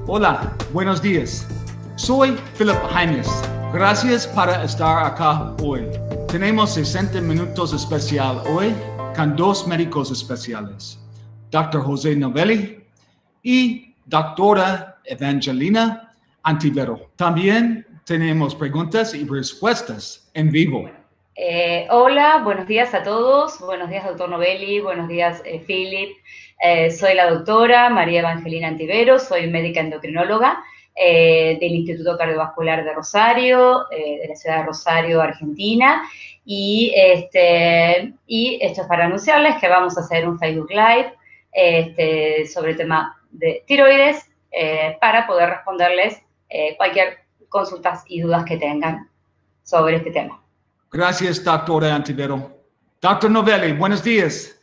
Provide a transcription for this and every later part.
Hola, buenos días. Soy Philip Jaimes. Gracias por estar acá hoy. Tenemos 60 minutos especial hoy con dos médicos especiales, Dr. José Novelli y Doctora Evangelina Antivero. También tenemos preguntas y respuestas en vivo. Hola, buenos días a todos. Buenos días, doctor Novelli. Buenos días, Philip. Soy la doctora María Evangelina Antivero, soy médica endocrinóloga del Instituto Cardiovascular de Rosario, de la ciudad de Rosario, Argentina. Y esto es para anunciarles que vamos a hacer un Facebook Live sobre el tema de tiroides para poder responderles cualquier consultas y dudas que tengan sobre este tema. Gracias, doctora Antivero. Doctor Novelli, buenos días.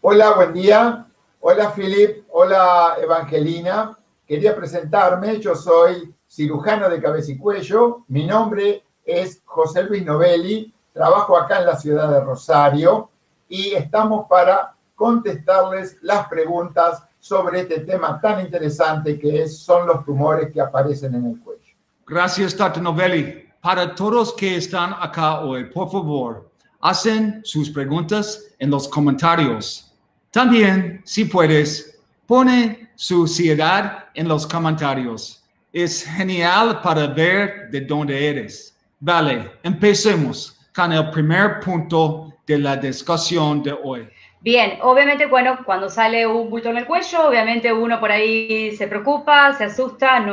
Hola, buen día. Hola, Philip. Hola, Evangelina. Quería presentarme. Yo soy cirujano de cabeza y cuello. Mi nombre es José Luis Novelli. Trabajo acá en la ciudad de Rosario y estamos para contestarles las preguntas sobre este tema tan interesante que son los tumores que aparecen en el cuello. Gracias, doctor Novelli. Para todos que están acá hoy, por favor, hacen sus preguntas en los comentarios. También, si puedes, pone su ciudad en los comentarios. Es genial para ver de dónde eres. Vale, empecemos con el primer punto de la discusión de hoy. Bien, obviamente, bueno, cuando sale un bulto en el cuello, obviamente uno por ahí se preocupa, se asusta,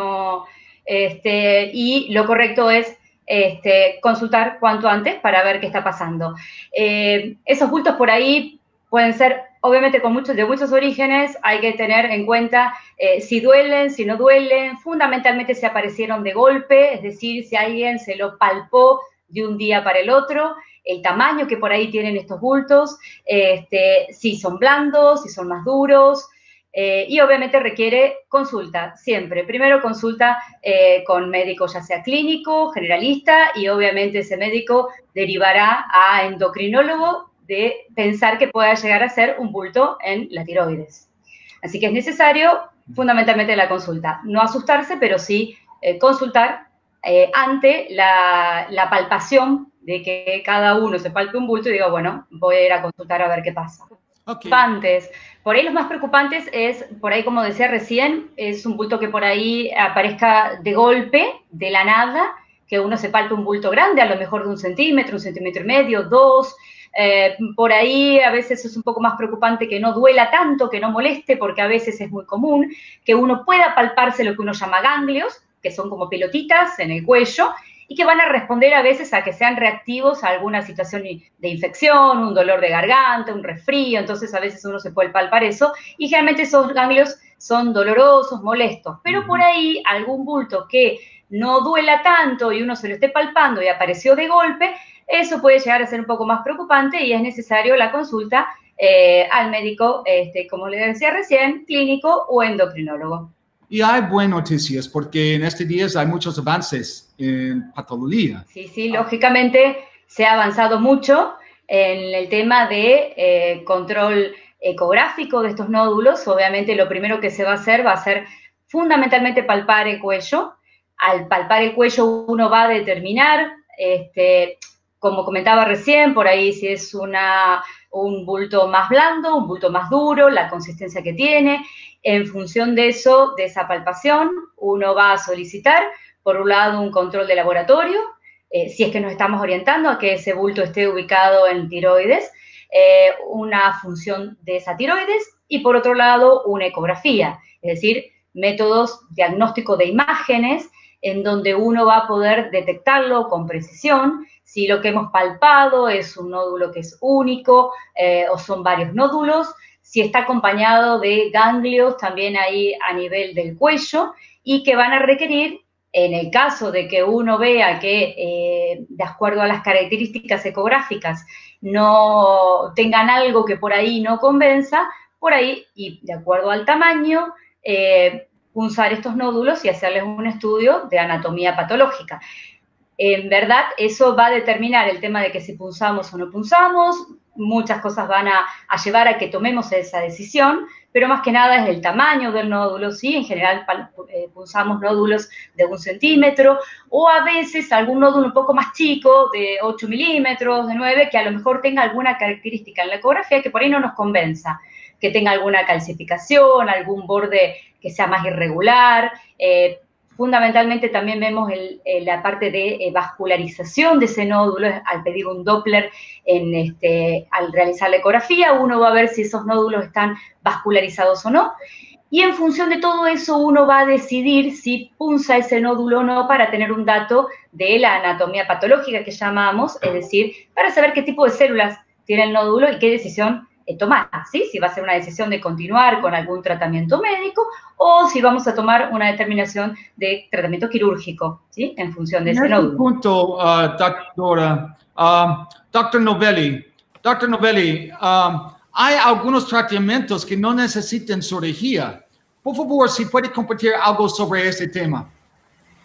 y lo correcto es consultar cuanto antes para ver qué está pasando. Esos bultos por ahí pueden ser, obviamente, de muchos orígenes. Hay que tener en cuenta si duelen, si no duelen, fundamentalmente si aparecieron de golpe, es decir, si alguien se lo palpó de un día para el otro, el tamaño que por ahí tienen estos bultos, si son blandos, si son más duros, y obviamente requiere consulta, siempre. Primero consulta con médico, ya sea clínico, generalista, y obviamente ese médico derivará a endocrinólogo de pensar que pueda llegar a ser un bulto en la tiroides. Así que es necesario fundamentalmente la consulta. No asustarse, pero sí consultar ante la palpación de que cada uno se palpe un bulto y diga, bueno, voy a ir a consultar a ver qué pasa. Okay. Por ahí los más preocupantes es, por ahí como decía recién, es un bulto que por ahí aparezca de golpe, de la nada, que uno se palpe un bulto grande, a lo mejor de 1 centímetro, 1,5 centímetros, 2. Por ahí a veces es un poco más preocupante que no duela tanto, que no moleste, porque a veces es muy común que uno pueda palparse lo que uno llama ganglios, que son como pelotitas en el cuello, y que van a responder a veces a que sean reactivos a alguna situación de infección, un dolor de garganta, un resfrío. Entonces a veces uno se puede palpar eso, y generalmente esos ganglios son dolorosos, molestos. Pero por ahí algún bulto que no duela tanto y uno se lo esté palpando y apareció de golpe, eso puede llegar a ser un poco más preocupante y es necesario la consulta al médico, como le decía recién, clínico o endocrinólogo. Y hay buenas noticias porque en estos días hay muchos avances en patología. Sí, lógicamente se ha avanzado mucho en el tema de control ecográfico de estos nódulos. Obviamente lo primero que se va a ser fundamentalmente palpar el cuello. Al palpar el cuello uno va a determinar, como comentaba recién, por ahí si es un bulto más blando, un bulto más duro, la consistencia que tiene. En función de eso, de esa palpación, uno va a solicitar, por un lado, un control de laboratorio, si es que nos estamos orientando a que ese bulto esté ubicado en tiroides, una función de esa tiroides, y por otro lado, una ecografía, es decir, métodos diagnósticos de imágenes en donde uno va a poder detectarlo con precisión, si lo que hemos palpado es un nódulo que es único o son varios nódulos, si está acompañado de ganglios también ahí a nivel del cuello y que van a requerir, en el caso de que uno vea que de acuerdo a las características ecográficas no tengan algo que por ahí no convenza, por ahí y de acuerdo al tamaño, punzar estos nódulos y hacerles un estudio de anatomía patológica. En verdad, eso va a determinar el tema de que si punzamos o no punzamos, muchas cosas van a llevar a que tomemos esa decisión, pero más que nada es el tamaño del nódulo, ¿sí? En general punzamos nódulos de 1 centímetro, o a veces algún nódulo un poco más chico, de 8 milímetros, de 9, que a lo mejor tenga alguna característica en la ecografía que por ahí no nos convenza, que tenga alguna calcificación, algún borde que sea más irregular. Fundamentalmente también vemos la parte de vascularización de ese nódulo. Al pedir un Doppler, al realizar la ecografía, uno va a ver si esos nódulos están vascularizados o no. Y en función de todo eso, uno va a decidir si punza ese nódulo o no para tener un dato de la anatomía patológica que llamamos, es decir, para saber qué tipo de células tiene el nódulo y qué decisión tomar, ¿sí? Si va a ser una decisión de continuar con algún tratamiento médico o si vamos a tomar una determinación de tratamiento quirúrgico, ¿sí? En función de ese nódulo. Punto, doctora. Dr. Novelli, hay algunos tratamientos que no necesitan cirugía. Por favor, si puede compartir algo sobre este tema.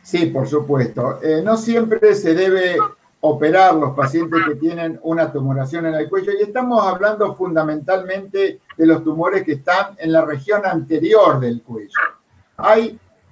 Sí, por supuesto. No siempre se debe operar los pacientes que tienen una tumoración en el cuello, y estamos hablando fundamentalmente de los tumores que están en la región anterior del cuello.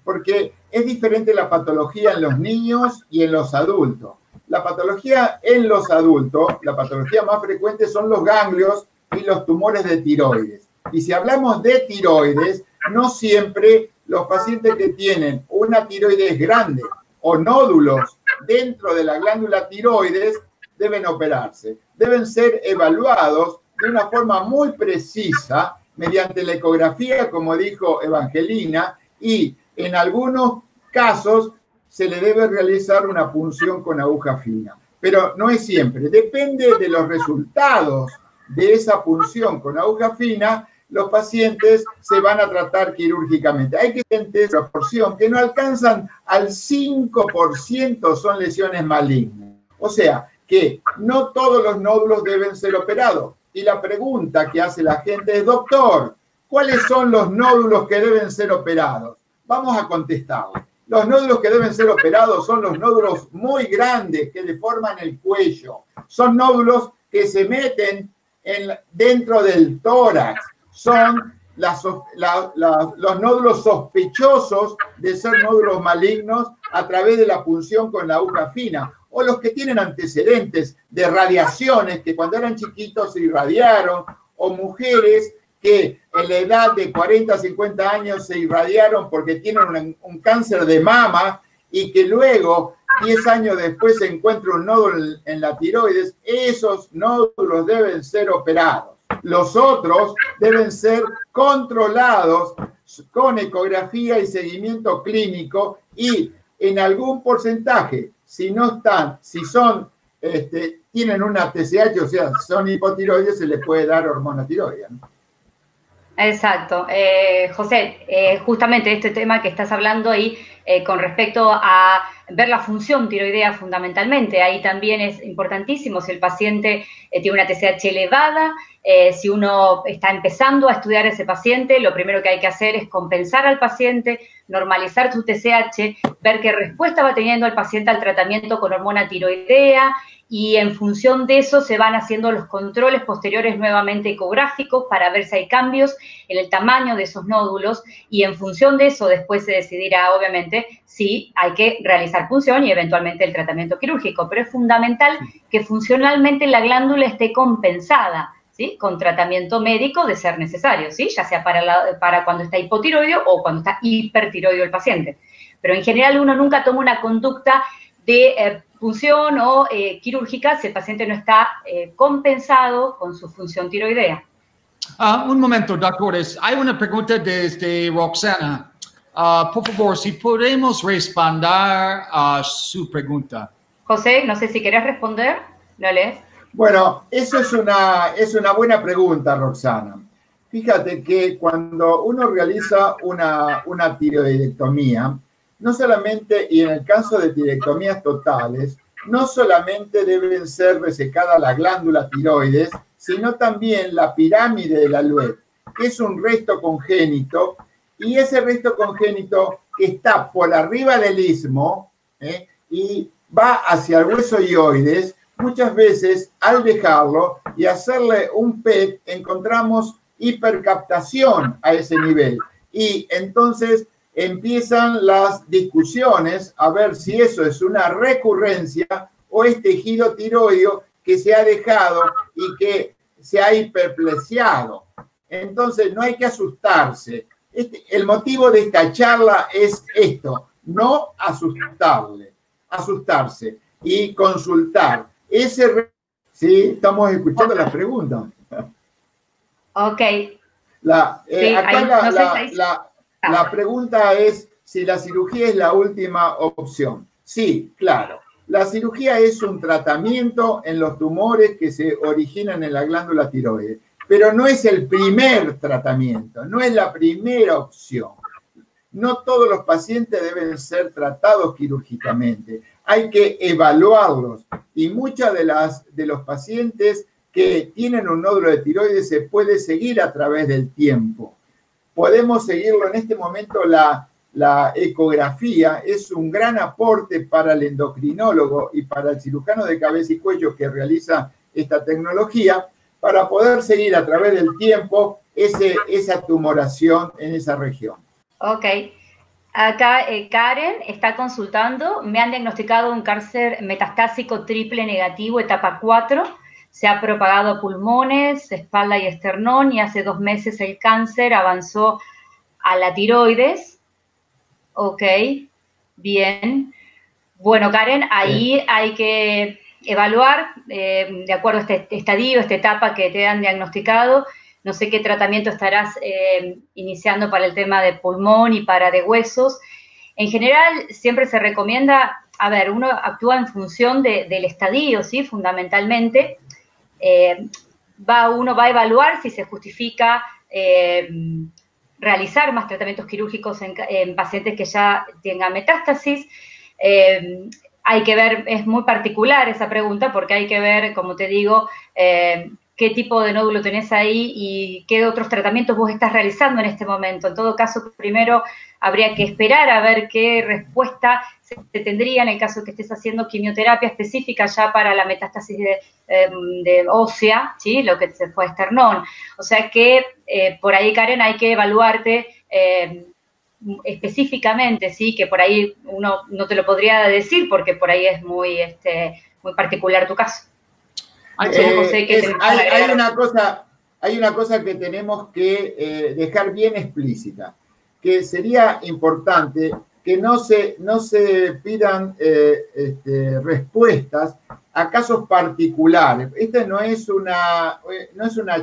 Porque es diferente la patología en los niños y en los adultos. La patología en los adultos, la patología más frecuente son los ganglios y los tumores de tiroides. Y si hablamos de tiroides, no siempre los pacientes que tienen una tiroides grande o nódulos dentro de la glándula tiroides deben operarse. Deben ser evaluados de una forma muy precisa mediante la ecografía, como dijo Evangelina, y en algunos casos se le debe realizar una punción con aguja fina. Pero no es siempre. Depende de los resultados de esa punción con aguja fina, los pacientes se van a tratar quirúrgicamente. Hay que tener proporción que no alcanzan al 5%, son lesiones malignas. O sea, que no todos los nódulos deben ser operados. Y la pregunta que hace la gente es, doctor, ¿cuáles son los nódulos que deben ser operados? Vamos a contestar. Los nódulos que deben ser operados son los nódulos muy grandes que deforman el cuello. Son nódulos que se meten dentro del tórax. Son los nódulos sospechosos de ser nódulos malignos a través de la punción con la aguja fina, o los que tienen antecedentes de radiaciones que cuando eran chiquitos se irradiaron, o mujeres que en la edad de 40 a 50 años se irradiaron porque tienen un cáncer de mama y que luego, 10 años después, se encuentra un nódulo en la tiroides. Esos nódulos deben ser operados. Los otros deben ser controlados con ecografía y seguimiento clínico, y en algún porcentaje, tienen una TSH, o sea, son hipotiroides, se les puede dar hormona tiroidea, ¿no? Exacto. José, justamente este tema que estás hablando ahí con respecto a ver la función tiroidea fundamentalmente, ahí también es importantísimo si el paciente tiene una TSH elevada. Si uno está empezando a estudiar a ese paciente, lo primero que hay que hacer es compensar al paciente, normalizar su TSH, ver qué respuesta va teniendo el paciente al tratamiento con hormona tiroidea, y en función de eso se van haciendo los controles posteriores nuevamente ecográficos para ver si hay cambios en el tamaño de esos nódulos, y en función de eso después se decidirá, obviamente, si hay que realizar punción y eventualmente el tratamiento quirúrgico. Pero es fundamental que funcionalmente la glándula esté compensada, ¿sí? Con tratamiento médico de ser necesario, ¿sí? Ya sea para cuando está hipotiroideo o cuando está hipertiroideo el paciente. Pero en general uno nunca toma una conducta de punción o quirúrgica si el paciente no está compensado con su función tiroidea. Un momento, doctores. Hay una pregunta desde Roxana. Por favor, si podemos responder a su pregunta. José, no sé si querés responder. ¿Lo lees? Bueno, eso es una buena pregunta, Roxana. Fíjate que cuando uno realiza una tiroidectomía, no solamente, y en el caso de tiroidectomías totales, no solamente deben ser resecadas la glándula tiroides, sino también la pirámide de la Luet, que es un resto congénito, y ese resto congénito que está por arriba del istmo y va hacia el hueso ioides, muchas veces al dejarlo y hacerle un PET encontramos hipercaptación a ese nivel. Y entonces empiezan las discusiones a ver si eso es una recurrencia o es tejido tiroideo que se ha dejado y que se ha hiperplesiado. Entonces no hay que asustarse. El motivo de esta charla es esto, no asustarse y consultar. Sí, estamos escuchando las preguntas. Ok. La pregunta es si la cirugía es la última opción. Sí, claro. La cirugía es un tratamiento en los tumores que se originan en la glándula tiroides, pero no es el primer tratamiento, no es la primera opción. No todos los pacientes deben ser tratados quirúrgicamente. Hay que evaluarlos y muchas de los pacientes que tienen un nódulo de tiroides se puede seguir a través del tiempo. Podemos seguirlo en este momento. La ecografía es un gran aporte para el endocrinólogo y para el cirujano de cabeza y cuello que realiza esta tecnología para poder seguir a través del tiempo esa tumoración en esa región. Ok. Acá Karen está consultando. Me han diagnosticado un cáncer metastásico triple negativo, etapa 4. Se ha propagado a pulmones, espalda y esternón, y hace 2 meses el cáncer avanzó a la tiroides. Ok, bien. Bueno, Karen, ahí hay que evaluar, de acuerdo a este estadio, esta etapa que te han diagnosticado. No sé qué tratamiento estarás iniciando para el tema de pulmón y para de huesos. En general, siempre se recomienda, a ver, uno actúa en función del estadio, ¿sí? Fundamentalmente. Uno va a evaluar si se justifica realizar más tratamientos quirúrgicos en pacientes que ya tengan metástasis. Hay que ver, es muy particular esa pregunta porque hay que ver, como te digo, qué tipo de nódulo tenés ahí y qué otros tratamientos vos estás realizando en este momento. En todo caso, primero habría que esperar a ver qué respuesta se tendría en el caso que estés haciendo quimioterapia específica ya para la metástasis de ósea, ¿sí? Lo que se fue a esternón. O sea que por ahí, Karen, hay que evaluarte específicamente, ¿sí? Que por ahí uno no te lo podría decir porque por ahí es muy particular tu caso. Hay una cosa que tenemos que dejar bien explícita, que sería importante que no se pidan respuestas a casos particulares. Esta no es una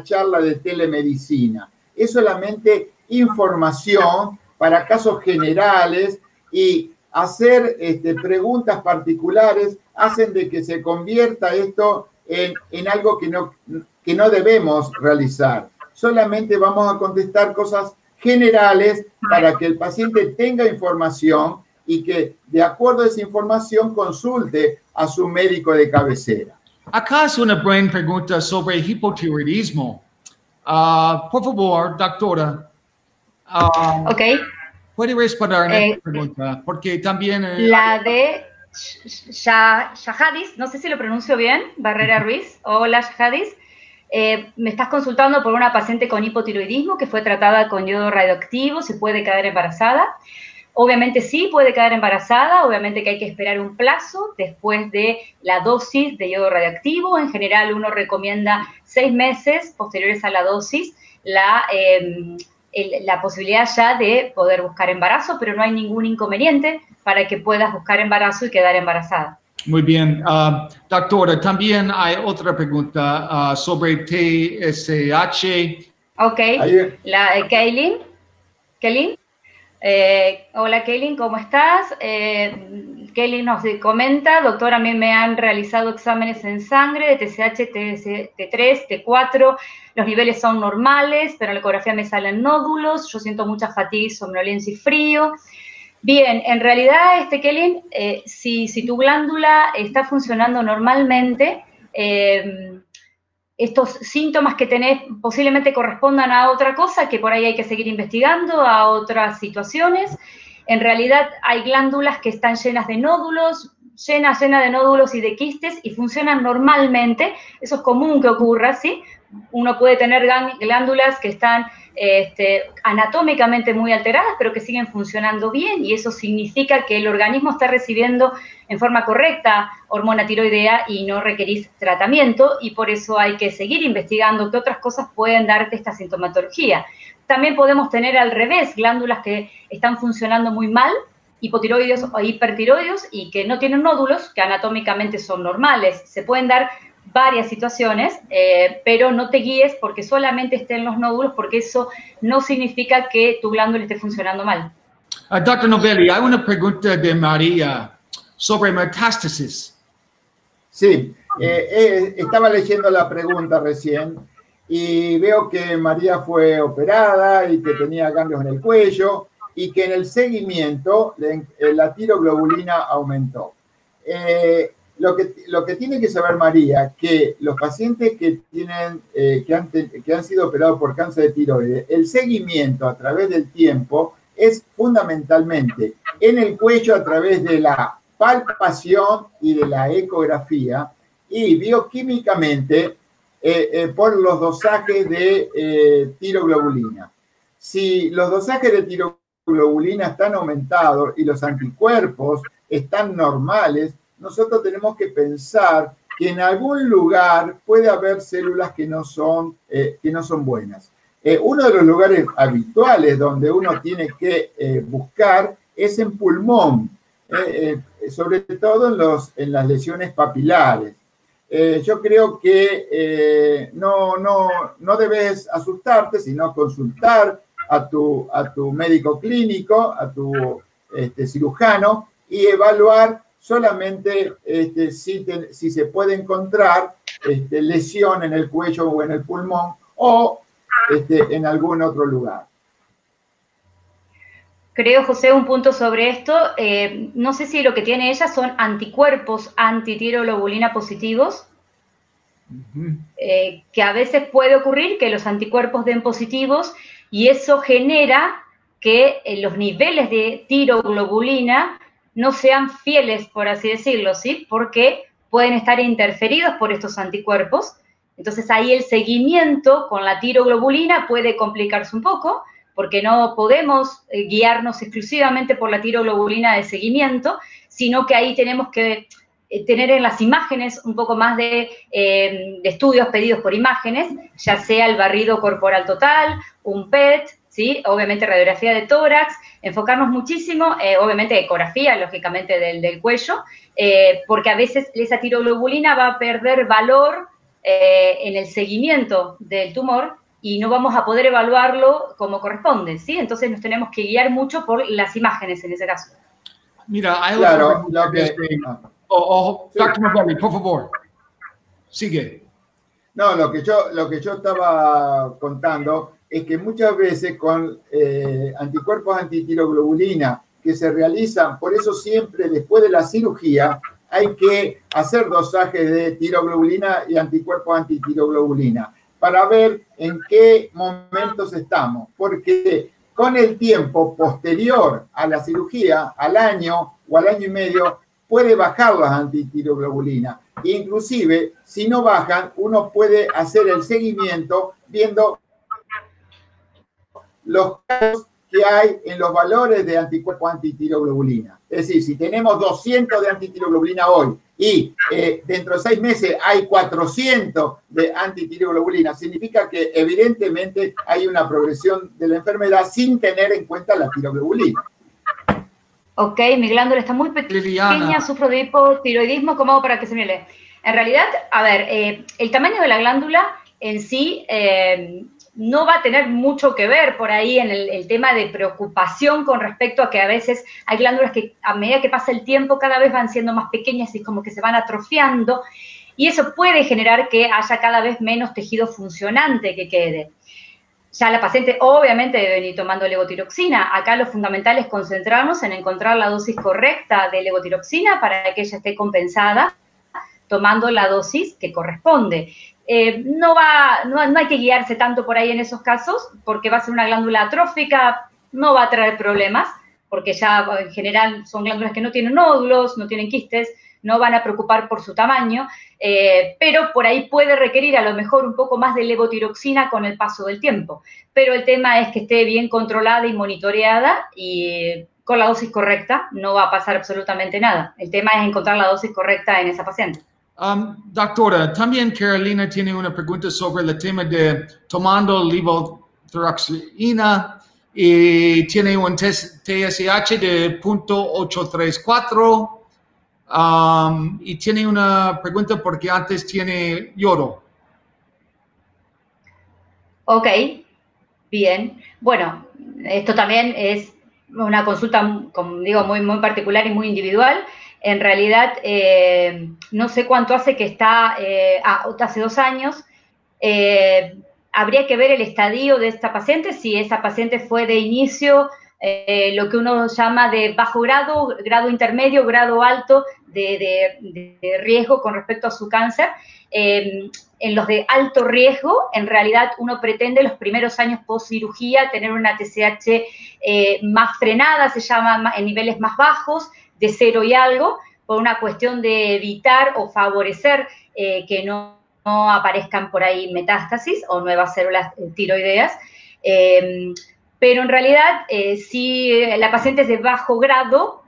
charla de telemedicina, es solamente información para casos generales, y hacer preguntas particulares hacen de que se convierta esto en algo que no debemos realizar. Solamente vamos a contestar cosas generales para que el paciente tenga información y que, de acuerdo a esa información, consulte a su médico de cabecera. Acá es una buena pregunta sobre hipotiroidismo. Por favor, doctora. Ok. ¿Puede responder en esta pregunta? Porque también... la de Shahadis, no sé si lo pronuncio bien, Barrera Ruiz. Hola, Shahadis. Me estás consultando por una paciente con hipotiroidismo que fue tratada con yodo radioactivo. ¿Se puede quedar embarazada? Obviamente sí, puede quedar embarazada. Obviamente que hay que esperar un plazo después de la dosis de yodo radioactivo. En general, uno recomienda 6 meses posteriores a la dosis la posibilidad ya de poder buscar embarazo, pero no hay ningún inconveniente para que puedas buscar embarazo y quedar embarazada. Muy bien. Doctora, también hay otra pregunta sobre TSH. Ok. Kaylin. Hola, Kaylin, ¿cómo estás? Kaylin nos comenta, doctora, a mí me han realizado exámenes en sangre de TSH, T3, T4, los niveles son normales, pero en la ecografía me salen nódulos, yo siento mucha fatiga, somnolencia y frío. Bien, en realidad, Kaylin, si tu glándula está funcionando normalmente, estos síntomas que tenés posiblemente correspondan a otra cosa, que por ahí hay que seguir investigando, a otras situaciones. En realidad hay glándulas que están llenas de nódulos, llena de nódulos y de quistes y funcionan normalmente. Eso es común que ocurra, ¿sí? Uno puede tener glándulas que están anatómicamente muy alteradas, pero que siguen funcionando bien, y eso significa que el organismo está recibiendo en forma correcta hormona tiroidea y no requerís tratamiento, y por eso hay que seguir investigando qué otras cosas pueden darte esta sintomatología. También podemos tener al revés, glándulas que están funcionando muy mal, hipotiroides o hipertiroides, y que no tienen nódulos, que anatómicamente son normales. Se pueden dar varias situaciones, pero no te guíes porque solamente estén los nódulos, porque eso no significa que tu glándula esté funcionando mal. Dr. Novelli, hay una pregunta de María sobre metástasis. Sí, estaba leyendo la pregunta recién y veo que María fue operada y que tenía cambios en el cuello y que en el seguimiento la tiroglobulina aumentó. Lo que tiene que saber María, que los pacientes que han sido operados por cáncer de tiroides, el seguimiento a través del tiempo es fundamentalmente en el cuello a través de la palpación y de la ecografía, y bioquímicamente por los dosajes de tiroglobulina. Si los dosajes de tiroglobulina están aumentados y los anticuerpos están normales, nosotros tenemos que pensar que en algún lugar puede haber células que no son buenas. Uno de los lugares habituales donde uno tiene que buscar es en pulmón, sobre todo en las lesiones papilares. Yo creo que no debes asustarte, sino consultar a tu médico clínico, a tu cirujano, y evaluar solamente si se puede encontrar lesión en el cuello o en el pulmón o en algún otro lugar. Creo, José, un punto sobre esto. No sé si lo que tiene ella son anticuerpos antitiroglobulina positivos, que a veces puede ocurrir que los anticuerpos den positivos y eso genera que los niveles de tiroglobulina no sean fieles, por así decirlo, ¿sí? Porque pueden estar interferidos por estos anticuerpos. Entonces ahí el seguimiento con la tiroglobulina puede complicarse un poco, porque no podemos guiarnos exclusivamente por la tiroglobulina de seguimiento, sino que ahí tenemos que tener en las imágenes un poco más de estudios pedidos por imágenes, ya sea el barrido corporal total, un PET, ¿sí? Obviamente radiografía de tórax, enfocarnos muchísimo, obviamente ecografía, lógicamente, del cuello, porque a veces esa tiroglobulina va a perder valor en el seguimiento del tumor y no vamos a poder evaluarlo como corresponde, ¿sí? Entonces nos tenemos que guiar mucho por las imágenes en ese caso. Mira, hay claro, otra pregunta. Dr. Novelli, por favor, sigue. No, lo que yo estaba contando es que muchas veces con anticuerpos antitiroglobulina que se realizan, por eso siempre después de la cirugía hay que hacer dosajes de tiroglobulina y anticuerpos antitiroglobulina para ver en qué momentos estamos, porque con el tiempo posterior a la cirugía, al año o al año y medio, puede bajar las antitiroglobulina. Inclusive, si no bajan, uno puede hacer el seguimiento viendo los casos que hay en los valores de anticuerpos antitiroglobulina. Es decir, si tenemos 200 de antitiroglobulina hoy y dentro de 6 meses hay 400 de antitiroglobulina, significa que evidentemente hay una progresión de la enfermedad sin tener en cuenta la tiroglobulina. Ok, mi glándula está muy pequeña, sufro de hipotiroidismo, ¿cómo hago para que se me lee? En realidad, a ver, el tamaño de la glándula en sí no va a tener mucho que ver por ahí en el tema de preocupación con respecto a que a veces hay glándulas que a medida que pasa el tiempo cada vez van siendo más pequeñas y como que se van atrofiando, y eso puede generar que haya cada vez menos tejido funcionante que quede. Ya la paciente obviamente debe venir tomando levotiroxina. Acá lo fundamental es concentrarnos en encontrar la dosis correcta de levotiroxina para que ella esté compensada tomando la dosis que corresponde. No hay que guiarse tanto por ahí en esos casos, porque va a ser una glándula atrófica, no va a traer problemas, porque ya en general son glándulas que no tienen nódulos, no tienen quistes, no van a preocupar por su tamaño, pero por ahí puede requerir a lo mejor un poco más de levotiroxina con el paso del tiempo. Pero el tema es que esté bien controlada y monitoreada y con la dosis correcta no va a pasar absolutamente nada. El tema es encontrar la dosis correcta en esa paciente. Doctora, también Carolina tiene una pregunta sobre el tema de tomando levotiroxina y tiene un TSH de 0.834 y tiene una pregunta porque antes tiene yodo. Ok, bien. Bueno, esto también es una consulta, como digo, muy particular y muy individual. En realidad, no sé cuánto hace que está, hace 2 años. Habría que ver el estadio de esta paciente, si esa paciente fue de inicio, lo que uno llama de bajo grado, grado intermedio, grado alto de riesgo con respecto a su cáncer. En los de alto riesgo, en realidad uno pretende los primeros años post cirugía tener una TSH más frenada, se llama en niveles más bajos, de 0 y algo, por una cuestión de evitar o favorecer que no aparezcan por ahí metástasis o nuevas células tiroideas. Pero en realidad, si la paciente es de bajo grado,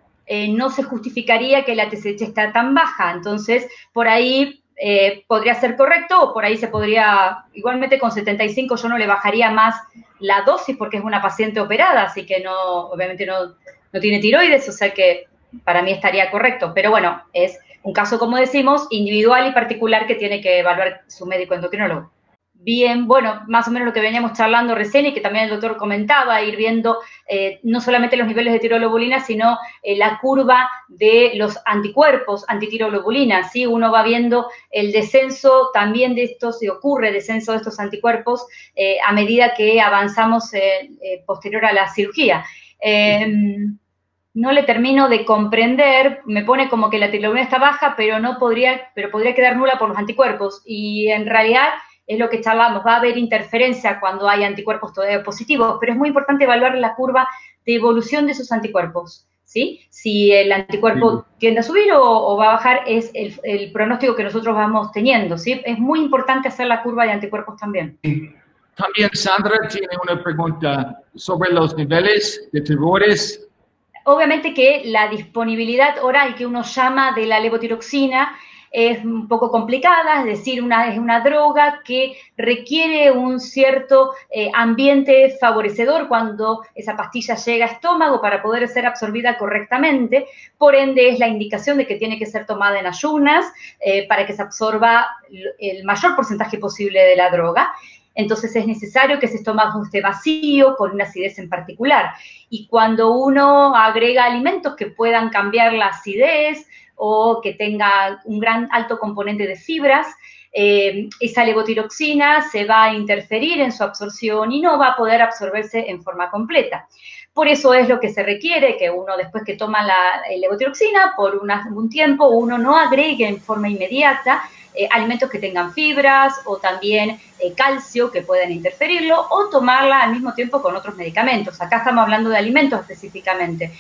no se justificaría que la TSH está tan baja. Entonces, por ahí podría ser correcto o por ahí se podría, igualmente con 75 yo no le bajaría más la dosis porque es una paciente operada, así que no, obviamente no tiene tiroides, o sea que para mí estaría correcto. Pero bueno, es un caso, como decimos, individual y particular que tiene que evaluar su médico endocrinólogo. Bien, bueno, más o menos lo que veníamos charlando recién y que también el doctor comentaba, ir viendo no solamente los niveles de tiroglobulina, sino la curva de los anticuerpos antitiroglobulina, ¿sí? Uno va viendo el descenso también de estos, y ocurre descenso de estos anticuerpos a medida que avanzamos posterior a la cirugía. No le termino de comprender, me pone como que la tiroglobulina está baja, pero podría quedar nula por los anticuerpos, y en realidad es lo que charlamos, va a haber interferencia cuando hay anticuerpos todavía positivos, pero es muy importante evaluar la curva de evolución de esos anticuerpos, ¿sí? Si el anticuerpo tiende a subir o va a bajar, es el pronóstico que nosotros vamos teniendo, ¿sí? Es muy importante hacer la curva de anticuerpos también. También Sandra tiene una pregunta sobre los niveles de tiroides. Obviamente que la disponibilidad oral que uno llama de la levotiroxina es un poco complicada, es decir, es una droga que requiere un cierto ambiente favorecedor cuando esa pastilla llega a estómago para poder ser absorbida correctamente. Por ende, es la indicación de que tiene que ser tomada en ayunas para que se absorba el mayor porcentaje posible de la droga. Entonces es necesario que ese estómago esté vacío, con una acidez en particular. Y cuando uno agrega alimentos que puedan cambiar la acidez o que tenga un gran alto componente de fibras, esa levotiroxina se va a interferir en su absorción y no va a poder absorberse en forma completa. Por eso es lo que se requiere, que uno después que toma la levotiroxina, por un tiempo, uno no agregue en forma inmediata alimentos que tengan fibras o también calcio que puedan interferirlo, o tomarla al mismo tiempo con otros medicamentos. Acá estamos hablando de alimentos específicamente.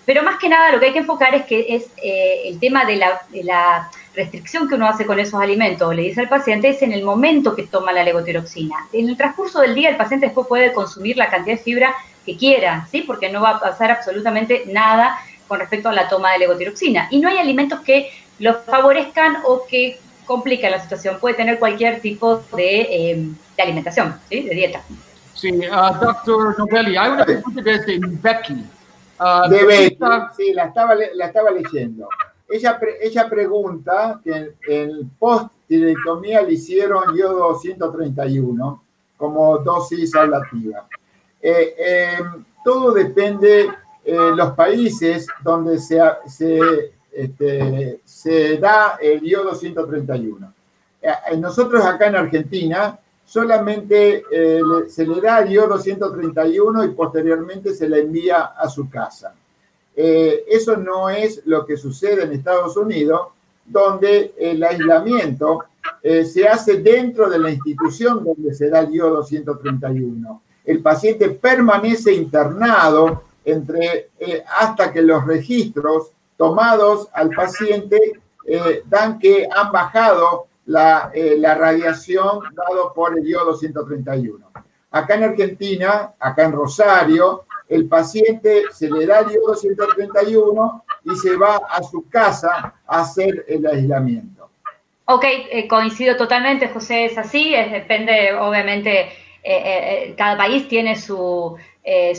Pero más que nada lo que hay que enfocar es que es el tema de la restricción que uno hace con esos alimentos, o le dice al paciente, es en el momento que toma la levotiroxina. En el transcurso del día el paciente después puede consumir la cantidad de fibra que quiera, ¿sí? Porque no va a pasar absolutamente nada con respecto a la toma de levotiroxina. Y no hay alimentos que lo favorezcan o que complican la situación. Puede tener cualquier tipo de alimentación, ¿sí? De dieta. Sí, doctor Novelli, hay una pregunta desde Becky. De Becky, sí, la estaba leyendo. Ella pregunta que en post-tiroidectomía le hicieron yodo 131 como dosis ablativa. Todo depende de los países donde se da el yodo 131. Nosotros acá en Argentina solamente se le da el yodo 131 y posteriormente se le envía a su casa. Eso no es lo que sucede en Estados Unidos, donde el aislamiento se hace dentro de la institución donde se da el yodo 131. El paciente permanece internado hasta que los registros tomados al paciente dan que han bajado la radiación dado por el iodo 131. Acá en Argentina, acá en Rosario, el paciente se le da el iodo 131 y se va a su casa a hacer el aislamiento. Ok, coincido totalmente, José, es así, depende, obviamente, cada país tiene su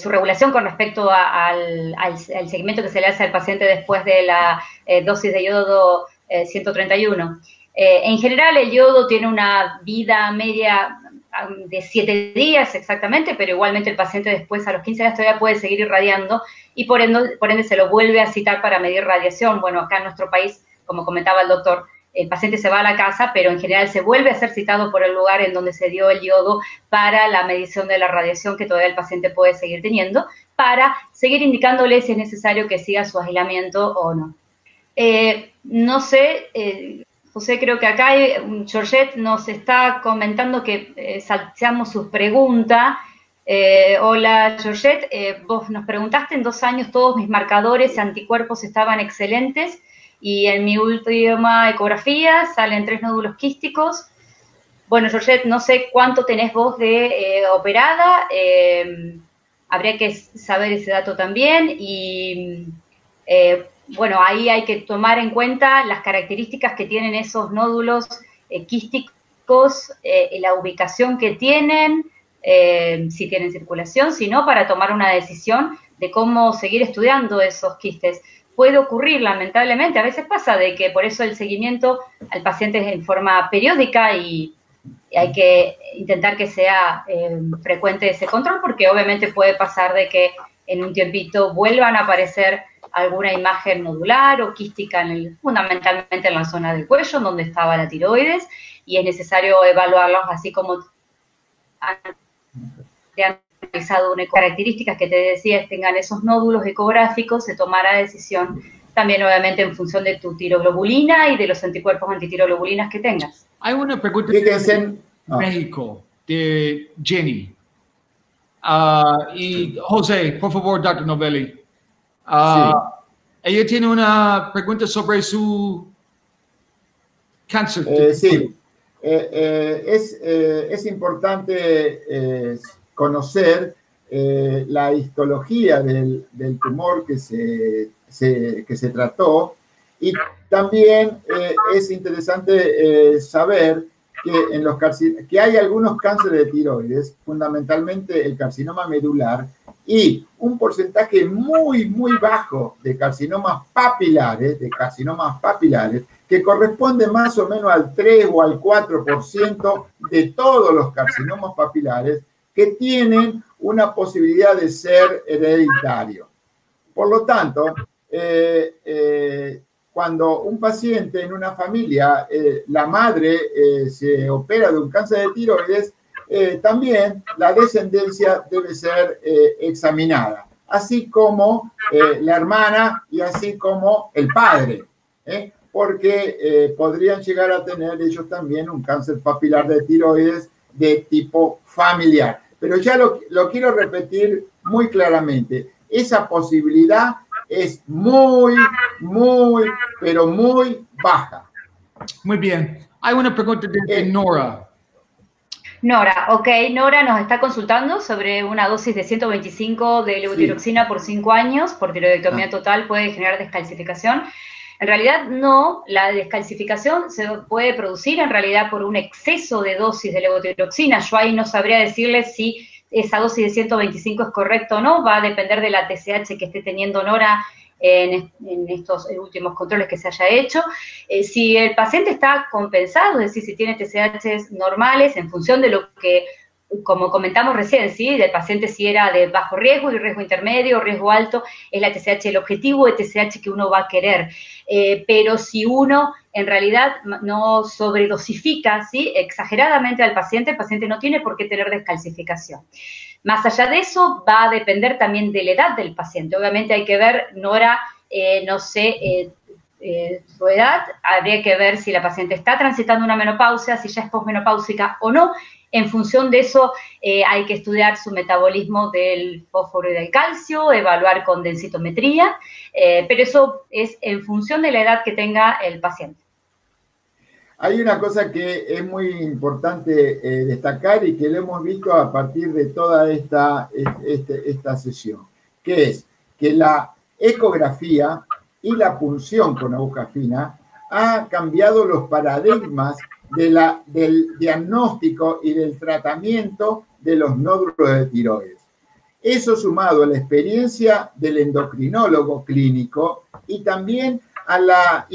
regulación con respecto al seguimiento que se le hace al paciente después de la dosis de yodo 131. En general, el yodo tiene una vida media de 7 días exactamente, pero igualmente el paciente después a los 15 días todavía puede seguir irradiando y por ende se lo vuelve a citar para medir radiación. Bueno, acá en nuestro país, como comentaba el doctor, el paciente se va a la casa, pero en general se vuelve a ser citado por el lugar en donde se dio el yodo para la medición de la radiación que todavía el paciente puede seguir teniendo, para seguir indicándole si es necesario que siga su aislamiento o no. No sé, José, creo que acá Georgette nos está comentando que salteamos sus preguntas. Hola, Georgette, vos nos preguntaste, en 2 años todos mis marcadores y anticuerpos estaban excelentes, y en mi última ecografía salen 3 nódulos quísticos. Bueno, Georgette, no sé cuánto tenés vos de operada, habría que saber ese dato también, y bueno, ahí hay que tomar en cuenta las características que tienen esos nódulos quísticos, la ubicación que tienen, si tienen circulación, si no, para tomar una decisión de cómo seguir estudiando esos quistes. Puede ocurrir, lamentablemente, a veces pasa de que por eso el seguimiento al paciente es en forma periódica y hay que intentar que sea frecuente ese control, porque obviamente puede pasar de que en un tiempito vuelvan a aparecer alguna imagen nodular o quística, fundamentalmente en la zona del cuello, donde estaba la tiroides, y es necesario evaluarlos así como te han analizado unas características que te decía, tengan esos nódulos ecográficos, se tomará decisión también obviamente en función de tu tiroglobulina y de los anticuerpos antitiroglobulinas que tengas. Hay una pregunta de México, de Jenny. Y José, por favor, Dr. Novelli. Sí. Ella tiene una pregunta sobre su cáncer. Sí, es importante conocer la histología del tumor que se trató, y también es interesante saber que hay algunos cánceres de tiroides, fundamentalmente el carcinoma medular, y un porcentaje muy, muy bajo de carcinomas papilares, que corresponde más o menos al 3 o al 4% de todos los carcinomas papilares que tienen una posibilidad de ser hereditario. Por lo tanto, cuando un paciente en una familia, la madre se opera de un cáncer de tiroides, también la descendencia debe ser examinada, así como la hermana y así como el padre, porque podrían llegar a tener ellos también un cáncer papilar de tiroides de tipo familiar. Pero ya lo quiero repetir muy claramente, esa posibilidad es muy, muy, pero muy baja. Muy bien. Hay una pregunta de Nora. Nora, ok, Nora nos está consultando sobre una dosis de 125 de levotiroxina por 5 años, por tiroidectomía total, puede generar descalcificación. En realidad no, la descalcificación se puede producir en realidad por un exceso de dosis de levotiroxina. Yo ahí no sabría decirles si esa dosis de 125 es correcta o no, va a depender de la TSH que esté teniendo Nora en estos últimos controles que se haya hecho. Si el paciente está compensado, es decir, si tiene TSH normales en función de lo que, como comentamos recién, ¿sí? Del paciente si era de bajo riesgo y riesgo intermedio, riesgo alto, es la TSH, el objetivo de TSH que uno va a querer. Pero si uno en realidad no sobredosifica, ¿sí? Exageradamente al paciente, el paciente no tiene por qué tener descalcificación. Más allá de eso, va a depender también de la edad del paciente. Obviamente hay que ver, Nora, no sé, su edad, habría que ver si la paciente está transitando una menopausia, si ya es posmenopáusica o no. En función de eso, hay que estudiar su metabolismo del fósforo y del calcio, evaluar con densitometría, pero eso es en función de la edad que tenga el paciente. Hay una cosa que es muy importante destacar y que lo hemos visto a partir de toda esta sesión, que es que la ecografía y la punción con aguja fina ha cambiado los paradigmas del diagnóstico y del tratamiento de los nódulos de tiroides. Eso sumado a la experiencia del endocrinólogo clínico y también a la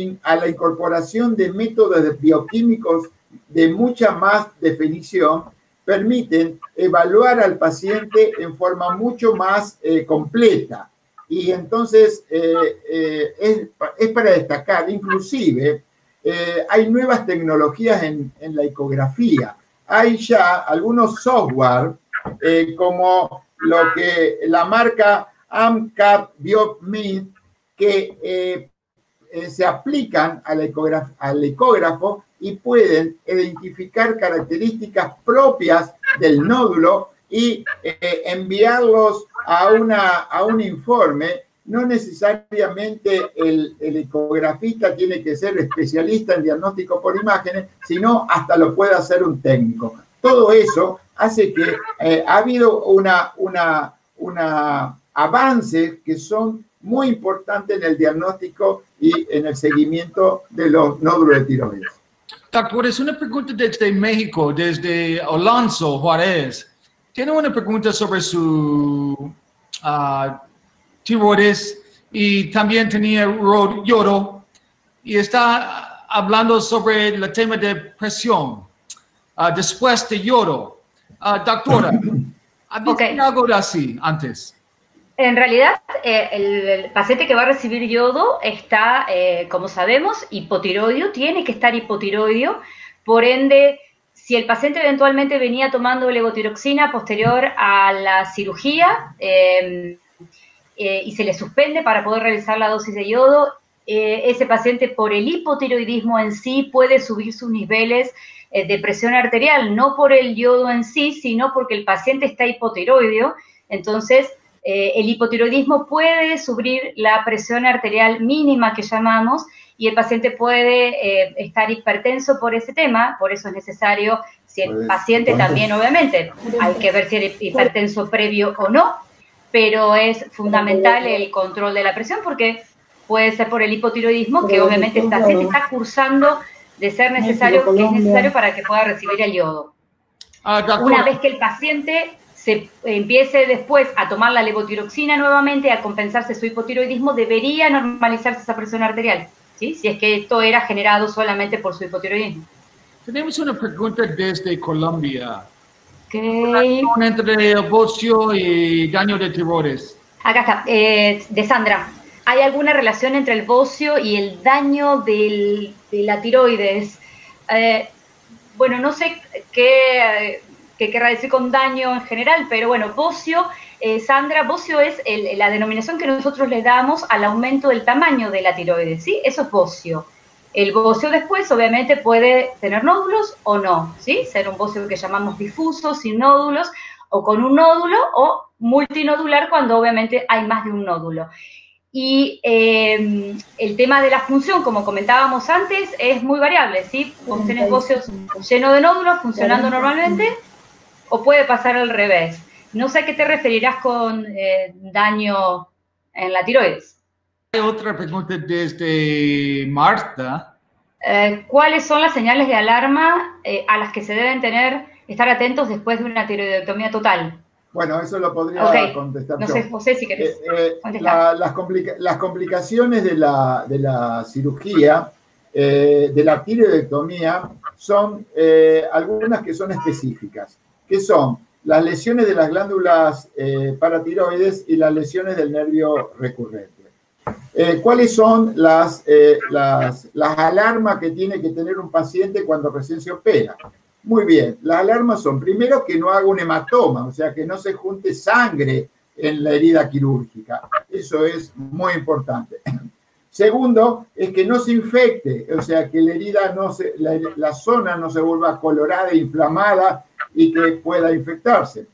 incorporación de métodos bioquímicos de mucha más definición, permiten evaluar al paciente en forma mucho más completa. Y entonces es para destacar, inclusive, hay nuevas tecnologías en la ecografía. Hay ya algunos software como lo que la marca AMCAP BioMed que se aplican al ecógrafo y pueden identificar características propias del nódulo y enviarlos a un informe. No necesariamente el ecografista tiene que ser especialista en diagnóstico por imágenes, sino hasta lo puede hacer un técnico. Todo eso hace que ha habido avances que son muy importantes en el diagnóstico y en el seguimiento de los nódulos de tiroides. Doctor, es una pregunta desde México, desde Alonso Juárez. Tiene una pregunta sobre su tiroides y también tenía yodo y está hablando sobre el tema de presión después de yodo. Doctora, ¿ha visto algo así antes? En realidad, el paciente que va a recibir yodo está, como sabemos, hipotiroideo, tiene que estar hipotiroideo, por ende, si el paciente eventualmente venía tomando levotiroxina posterior a la cirugía y se le suspende para poder realizar la dosis de yodo, ese paciente por el hipotiroidismo en sí puede subir sus niveles de presión arterial, no por el yodo en sí, sino porque el paciente está hipotiroideo. Entonces, el hipotiroidismo puede subir la presión arterial mínima que llamamos y el paciente puede estar hipertenso por ese tema, por eso es necesario, si el paciente también obviamente, hay que ver si es hipertenso previo o no, pero es fundamental el control de la presión porque puede ser por el hipotiroidismo que obviamente el paciente está cursando de ser necesario, que es necesario para que pueda recibir el yodo. Una vez que el paciente se empiece después a tomar la levotiroxina nuevamente, a compensarse su hipotiroidismo, debería normalizarse esa presión arterial, ¿sí? Si es que esto era generado solamente por su hipotiroidismo. Tenemos una pregunta desde Colombia. Okay. Entre el bocio y daño de tiroides. Acá está, de Sandra. ¿Hay alguna relación entre el bocio y el daño de la tiroides? Bueno, no sé qué querrá decir con daño en general, pero bueno, bocio, Sandra, bocio es la denominación que nosotros le damos al aumento del tamaño de la tiroides, ¿sí? Eso es bocio. El bocio después, obviamente, puede tener nódulos o no, ¿sí? Ser un bocio que llamamos difuso, sin nódulos, o con un nódulo, o multinodular, cuando obviamente hay más de un nódulo. Y el tema de la función, como comentábamos antes, es muy variable, ¿sí? Vos tenés bocios llenos de nódulos funcionando normalmente, o puede pasar al revés. No sé a qué te referirás con daño en la tiroides. Hay otra pregunta desde Marta. ¿Cuáles son las señales de alarma a las que se deben estar atentos después de una tiroidectomía total? Bueno, eso lo podría contestar yo. No sé, José, si querés contestar. Las complicaciones de la cirugía, de la tiroidectomía, son algunas que son específicas, que son las lesiones de las glándulas paratiroides y las lesiones del nervio recurrente. ¿Cuáles son las alarmas que tiene que tener un paciente cuando recién se opera? Muy bien, las alarmas son, primero, que no haga un hematoma, o sea, que no se junte sangre en la herida quirúrgica. Eso es muy importante. Segundo, es que no se infecte, o sea, que la herida la zona no se vuelva colorada e inflamada y que pueda infectarse.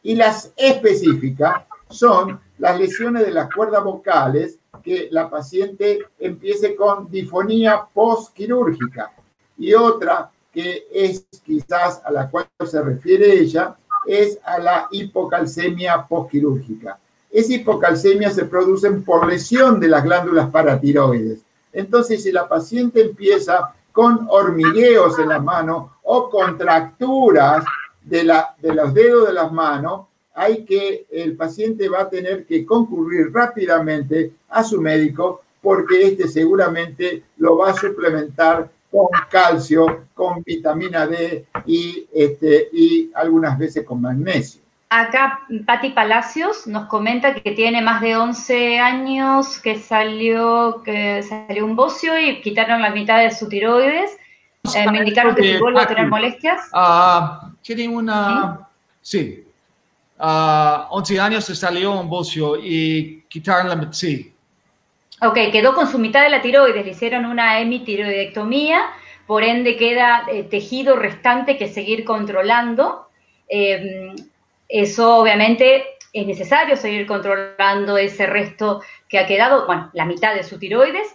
Y las específicas son las lesiones de las cuerdas vocales, que la paciente empiece con difonía postquirúrgica. Y otra que es quizás a la cual se refiere ella, es a la hipocalcemia postquirúrgica. Esa hipocalcemia se produce por lesión de las glándulas paratiroides. Entonces, si la paciente empieza con hormigueos en la mano o contracturas de los dedos de las manos, el paciente va a tener que concurrir rápidamente a su médico, porque este seguramente lo va a suplementar con calcio, con vitamina D y algunas veces con magnesio. Acá Patti Palacios nos comenta que tiene más de 11 años que salió un bocio y quitaron la mitad de su tiroides. Me indicaron que si vuelve a tener molestias. Tiene una... Sí. 11 años se salió un bocio y quitaron la mitad. Sí. Ok, quedó con su mitad de la tiroides, le hicieron una hemitiroidectomía, por ende queda tejido restante que seguir controlando. Eso obviamente es necesario seguir controlando ese resto que ha quedado, bueno, la mitad de su tiroides,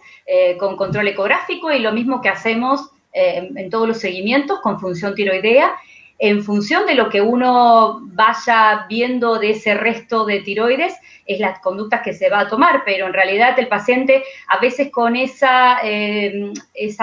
con control ecográfico, y lo mismo que hacemos en todos los seguimientos con función tiroidea. En función de lo que uno vaya viendo de ese resto de tiroides, es las conductas que se va a tomar, pero en realidad el paciente a veces con esa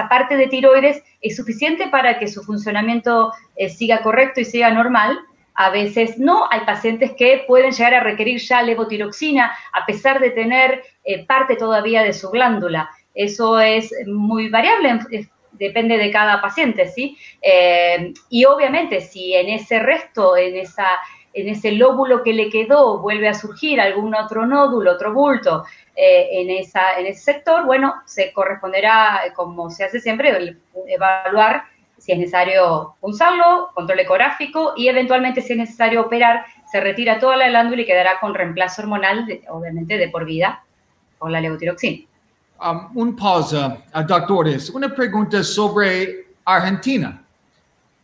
parte de tiroides es suficiente para que su funcionamiento siga correcto y siga normal. A veces no, hay pacientes que pueden llegar a requerir ya levotiroxina a pesar de tener parte todavía de su glándula. Eso es muy variable, depende de cada paciente, ¿sí? Y obviamente si en ese resto, en ese lóbulo que le quedó, vuelve a surgir algún otro nódulo, otro bulto en ese sector, bueno, se corresponderá, como se hace siempre, evaluar si es necesario punzarlo, control ecográfico, y eventualmente si es necesario operar, se retira toda la glándula y quedará con reemplazo hormonal, obviamente de por vida, con la levotiroxina. Un pausa, doctores. Una pregunta sobre Argentina.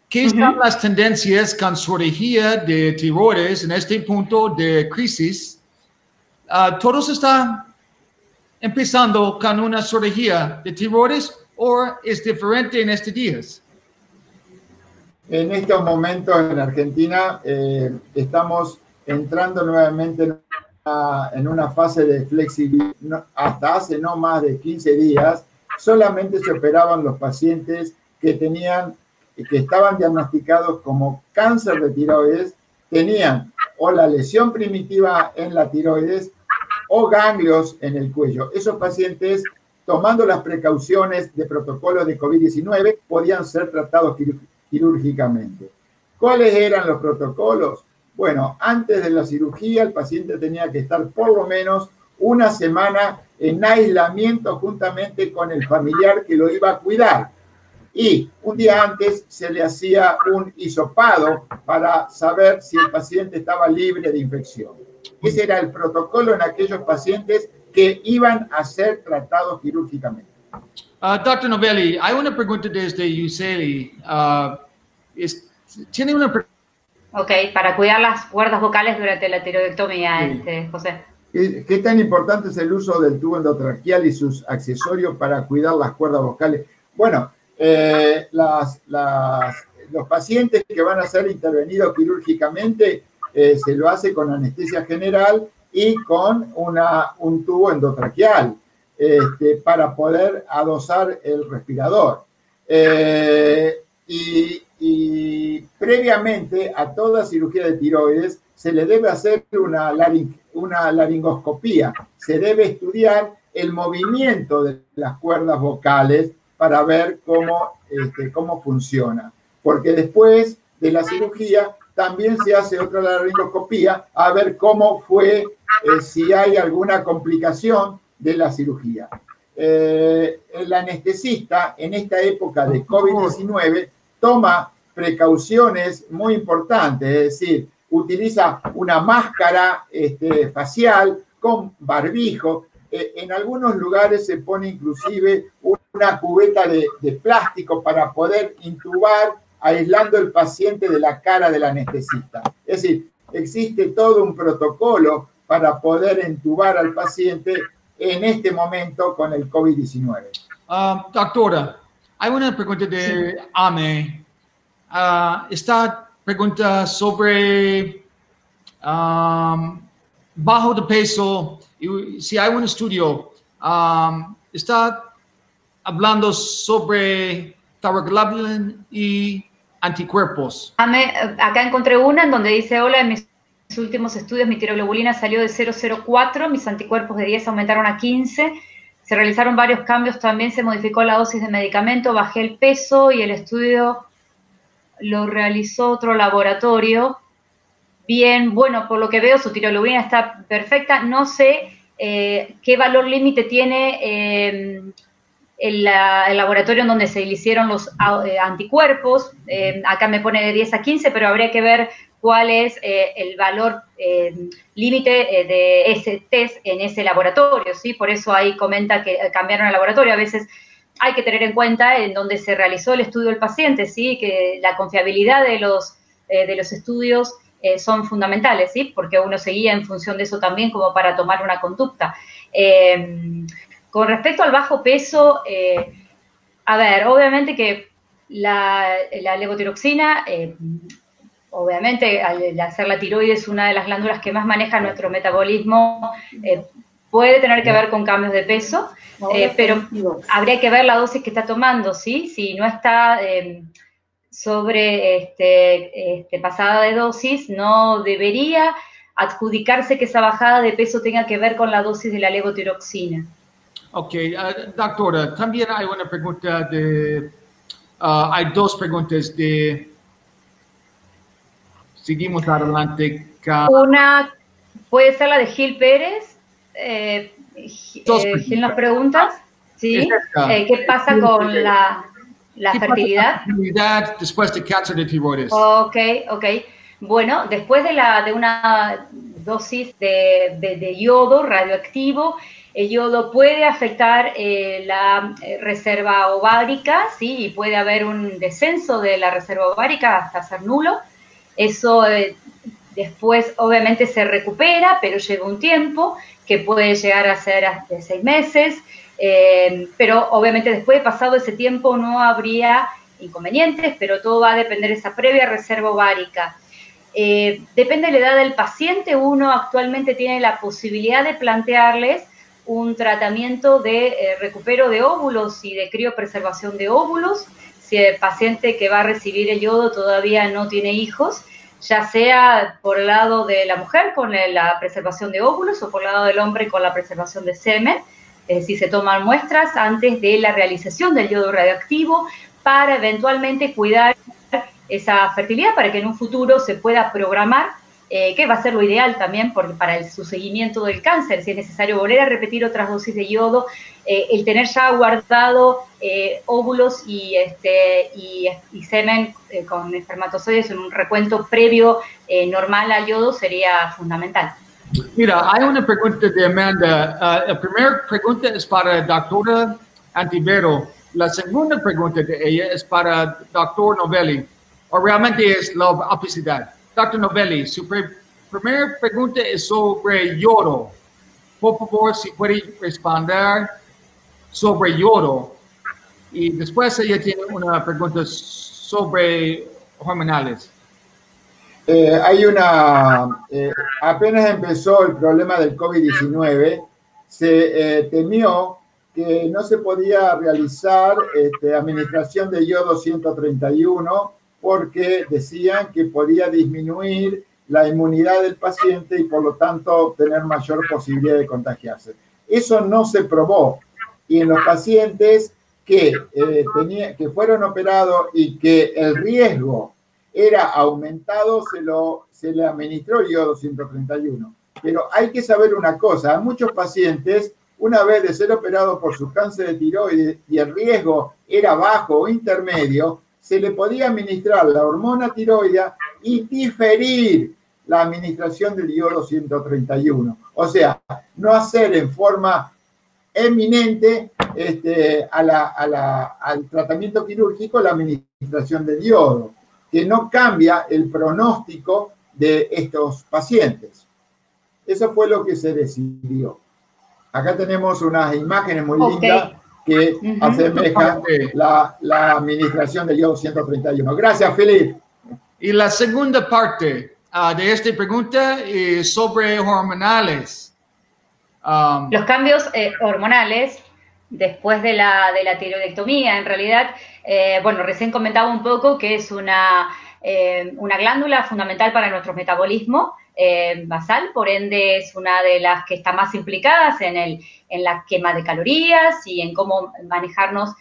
¿Qué están las tendencias con cirugía de tiroides en este punto de crisis? ¿Todos están empezando con una cirugía de tiroides o es diferente en estos días? En estos momentos en Argentina estamos entrando nuevamente en una fase de flexibilidad. Hasta hace no más de 15 días solamente se operaban los pacientes que estaban diagnosticados como cáncer de tiroides, tenían o la lesión primitiva en la tiroides o ganglios en el cuello. Esos pacientes, tomando las precauciones de protocolos de COVID-19, podían ser tratados quirúrgicamente. ¿Cuáles eran los protocolos? Bueno, antes de la cirugía el paciente tenía que estar por lo menos una semana en aislamiento juntamente con el familiar que lo iba a cuidar. Y un día antes se le hacía un hisopado para saber si el paciente estaba libre de infección. Ese era el protocolo en aquellos pacientes que iban a ser tratados quirúrgicamente. Dr. Novelli, hay una pregunta desde UCL. ¿Tiene una pregunta? Ok, para cuidar las cuerdas vocales durante la tiroidectomía, sí. José. ¿Qué tan importante es el uso del tubo endotraqueal y sus accesorios para cuidar las cuerdas vocales? Bueno, los pacientes que van a ser intervenidos quirúrgicamente se lo hace con anestesia general y con un tubo endotraqueal para poder adosar el respirador. Y previamente a toda cirugía de tiroides se le debe hacer una laringoscopía. Se debe estudiar el movimiento de las cuerdas vocales para ver cómo funciona. Porque después de la cirugía también se hace otra laringoscopía a ver cómo fue, si hay alguna complicación de la cirugía. El anestesista en esta época de COVID-19 toma precauciones muy importantes, es decir, utiliza una máscara facial con barbijo, En algunos lugares se pone inclusive una cubeta de plástico para poder intubar, aislando el paciente de la cara del anestesista. Es decir, existe todo un protocolo para poder intubar al paciente en este momento con el COVID-19. Doctora, hay una pregunta de Ame. Esta pregunta sobre bajo de peso, y si hay un estudio, está hablando sobre thyroglobulin y anticuerpos. Acá encontré una en donde dice, hola, en mis últimos estudios mi tiroglobulina salió de 0,04, mis anticuerpos de 10 aumentaron a 15, se realizaron varios cambios, también se modificó la dosis de medicamento, bajé el peso y el estudio lo realizó otro laboratorio. Bien, bueno, por lo que veo su tiroglobulina está perfecta, no sé qué valor límite tiene el laboratorio en donde se le hicieron los anticuerpos, acá me pone de 10 a 15, pero habría que ver cuál es el valor límite de ese test en ese laboratorio, ¿sí? Por eso ahí comenta que cambiaron el laboratorio. A veces hay que tener en cuenta en dónde se realizó el estudio del paciente, ¿sí? Que la confiabilidad de los estudios son fundamentales, ¿sí? Porque uno se guía en función de eso también como para tomar una conducta. Con respecto al bajo peso, a ver, obviamente que la levotiroxina, obviamente al hacer la tiroides, una de las glándulas que más maneja nuestro metabolismo, puede tener que ver con cambios de peso, pero habría que ver la dosis que está tomando, ¿sí? Si no está sobre pasada de dosis, no debería adjudicarse que esa bajada de peso tenga que ver con la dosis de la levotiroxina. Ok, doctora, también hay una pregunta de, hay dos preguntas de, seguimos adelante. Una puede ser la de Gil Pérez, Gil nos pregunta, ¿sí? ¿Qué pasa con la fertilidad? Fertilidad después de cáncer de tiroides. Ok. Bueno, después de una dosis de yodo radioactivo, el yodo puede afectar la reserva ovárica, ¿sí? Y puede haber un descenso de la reserva ovárica hasta ser nulo. Eso después obviamente se recupera, pero lleva un tiempo, que puede llegar a ser hasta 6 meses, pero obviamente después de pasado ese tiempo no habría inconvenientes, pero todo va a depender de esa previa reserva ovárica. Depende de la edad del paciente, uno actualmente tiene la posibilidad de plantearles un tratamiento de recupero de óvulos y de criopreservación de óvulos, si el paciente que va a recibir el yodo todavía no tiene hijos, ya sea por el lado de la mujer con la preservación de óvulos o por el lado del hombre con la preservación de semen, es decir, se toman muestras antes de la realización del yodo radioactivo para eventualmente cuidar esa fertilidad para que en un futuro se pueda programar, que va a ser lo ideal también para su seguimiento del cáncer, si es necesario volver a repetir otras dosis de yodo, el tener ya guardado óvulos y semen con espermatozoides en un recuento previo normal al yodo sería fundamental. Mira, hay una pregunta de Amanda. La primera pregunta es para la doctora Antivero. La segunda pregunta de ella es para el doctor Novelli, o realmente es la obesidad. Doctor Novelli, su primera pregunta es sobre yodo. Por favor, si puede responder sobre yodo. Y después ella tiene una pregunta sobre hormonales. Apenas empezó el problema del COVID-19, se temió que no se podía realizar administración de yodo 131 porque decían que podía disminuir la inmunidad del paciente y por lo tanto tener mayor posibilidad de contagiarse. Eso no se probó y en los pacientes que fueron operados y que el riesgo era aumentado, se le administró el yodo 131. Pero hay que saber una cosa, a muchos pacientes, una vez de ser operados por su cáncer de tiroides y el riesgo era bajo o intermedio, se le podía administrar la hormona tiroidea y diferir la administración del yodo 131. O sea, no hacer en forma eminente al tratamiento quirúrgico la administración de yodo, que no cambia el pronóstico de estos pacientes. Eso fue lo que se decidió. Acá tenemos unas imágenes muy lindas que asemejan la administración del yodo 131. Gracias, Philip. Y la segunda parte de esta pregunta es sobre hormonales. Los cambios hormonales después de la tiroidectomía, en realidad, bueno, recién comentaba un poco que es una glándula fundamental para nuestro metabolismo basal, por ende es una de las que está más implicadas en la quema de calorías y en cómo manejarnos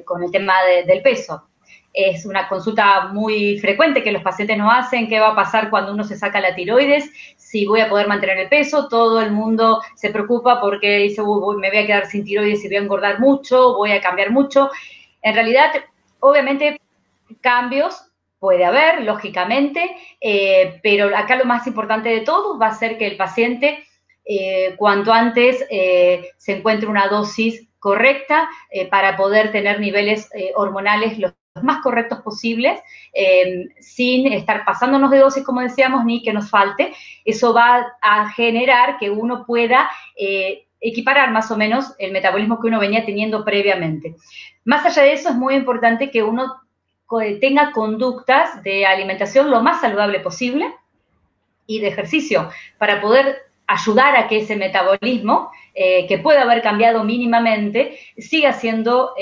con el tema del peso. Es una consulta muy frecuente que los pacientes nos hacen: ¿qué va a pasar cuando uno se saca la tiroides? Si voy a poder mantener el peso. Todo el mundo se preocupa porque dice, me voy a quedar sin tiroides y voy a engordar mucho, voy a cambiar mucho. En realidad, obviamente, cambios puede haber, lógicamente, pero acá lo más importante de todo va a ser que el paciente cuanto antes se encuentre una dosis correcta para poder tener niveles hormonales los más correctos posibles, sin estar pasándonos de dosis, como decíamos, ni que nos falte. Eso va a generar que uno pueda equiparar más o menos el metabolismo que uno venía teniendo previamente. Más allá de eso, es muy importante que uno tenga conductas de alimentación lo más saludable posible y de ejercicio para poder ayudar a que ese metabolismo, que puede haber cambiado mínimamente, siga siendo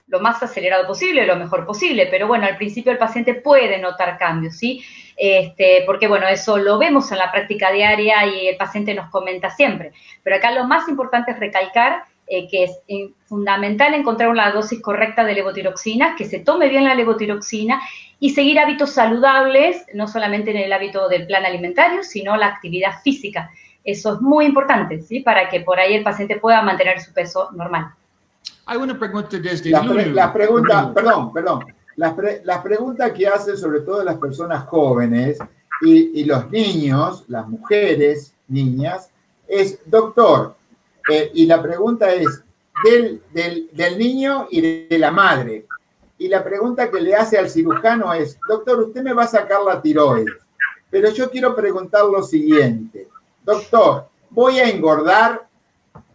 lo más acelerado posible, lo mejor posible. Pero bueno, al principio el paciente puede notar cambios, ¿sí? Porque bueno, eso lo vemos en la práctica diaria y el paciente nos comenta siempre. Pero acá lo más importante es recalcar que es fundamental encontrar una dosis correcta de levotiroxina, que se tome bien la levotiroxina y seguir hábitos saludables, no solamente en el hábito del plan alimentario, sino la actividad física. Eso es muy importante, ¿sí? Para que por ahí el paciente pueda mantener su peso normal. Hay una pregunta desde las preguntas que hacen sobre todo las personas jóvenes y los niños, las mujeres, niñas, es: doctor, y la pregunta es del niño y de la madre. Y la pregunta que le hace al cirujano es: doctor, usted me va a sacar la tiroides, pero yo quiero preguntar lo siguiente: doctor, ¿voy a engordar?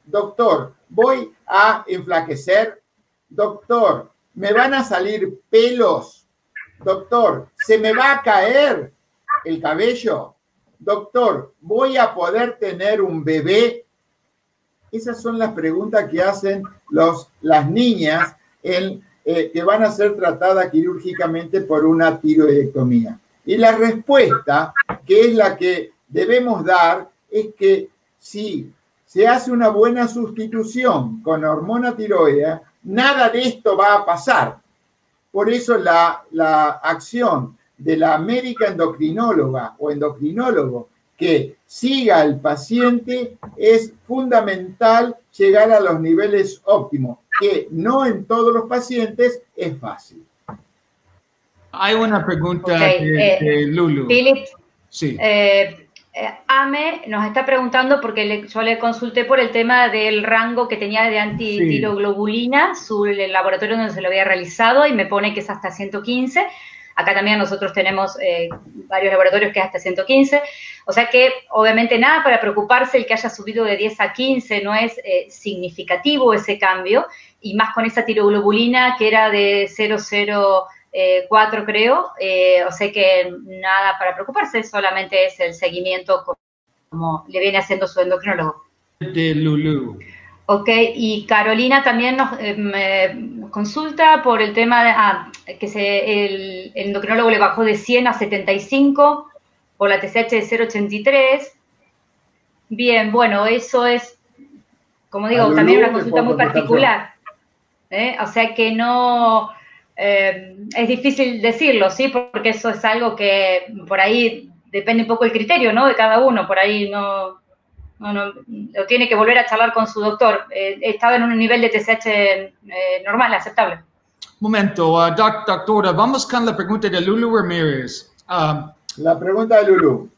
Doctor, ¿voy a enflaquecer? Doctor, ¿me van a salir pelos? Doctor, ¿se me va a caer el cabello? Doctor, ¿voy a poder tener un bebé? Esas son las preguntas que hacen las niñas que van a ser tratadas quirúrgicamente por una tiroidectomía. Y la respuesta, que es la que debemos dar, es que si se hace una buena sustitución con hormona tiroidea, nada de esto va a pasar. Por eso la acción de la médica endocrinóloga o endocrinólogo que siga al paciente es fundamental, llegar a los niveles óptimos, que no en todos los pacientes es fácil. Hay una pregunta de Lulu. Philip, sí. Ame nos está preguntando, porque yo le consulté por el tema del rango que tenía de antitiroglobulina, el laboratorio donde se lo había realizado, y me pone que es hasta 115. Acá también nosotros tenemos varios laboratorios que es hasta 115. O sea que, obviamente, nada para preocuparse. El que haya subido de 10 a 15 no es significativo ese cambio, y más con esa tiroglobulina que era de 0,04, creo. O sea que nada para preocuparse, solamente es el seguimiento como le viene haciendo su endocrinólogo. De Lulu. Ok, y Carolina también nos me consulta por el tema de que el endocrinólogo le bajó de 100 a 75 por la TSH de 0,83. Bien, bueno, eso es, como digo, también una consulta muy particular. O sea que no, es difícil decirlo, ¿sí? Porque eso es algo que por ahí depende un poco el criterio, ¿no? De cada uno, por ahí no, lo tiene que volver a charlar con su doctor. Estaba en un nivel de TSH normal, aceptable. Momento, doctora, vamos con la pregunta de Lulu Ramírez. La pregunta de Lulu.